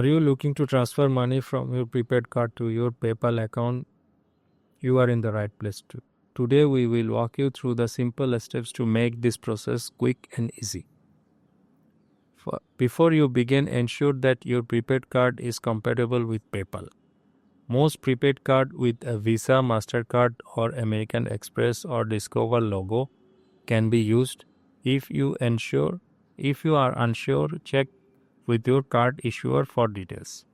Are you looking to transfer money from your prepaid card to your PayPal account? You are in the right place too. Today we will walk you through the simple steps to make this process quick and easy. Before you begin, ensure that your prepaid card is compatible with PayPal. Most prepaid cards with a Visa, MasterCard or American Express or Discover logo can be used. If you are unsure, check with your card issuer for details.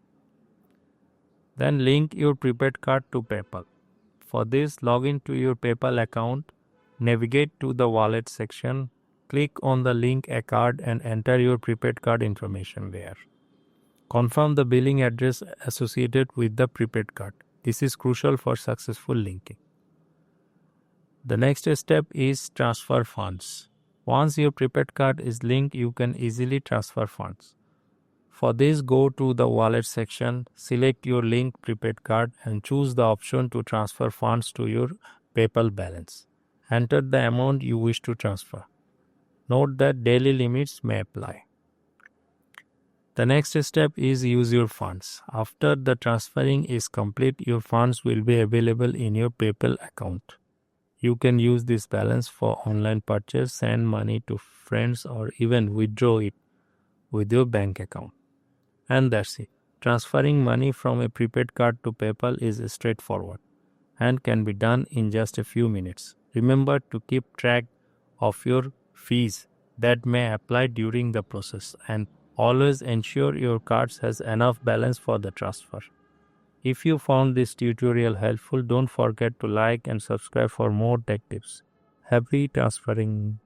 Then link your prepaid card to PayPal. For this, log into your PayPal account, navigate to the wallet section, click on the link a card and enter your prepaid card information there. Confirm the billing address associated with the prepaid card. This is crucial for successful linking. The next step is transfer funds. Once your prepaid card is linked, you can easily transfer funds. For this, go to the wallet section, select your linked prepaid card and choose the option to transfer funds to your PayPal balance. Enter the amount you wish to transfer. Note that daily limits may apply. The next step is use your funds. After the transferring is complete, your funds will be available in your PayPal account. You can use this balance for online purchase, send money to friends or even withdraw it with your bank account. And that's it. Transferring money from a prepaid card to PayPal is straightforward and can be done in just a few minutes. Remember to keep track of your fees that may apply during the process and always ensure your card has enough balance for the transfer. If you found this tutorial helpful, don't forget to like and subscribe for more tech tips. Happy transferring!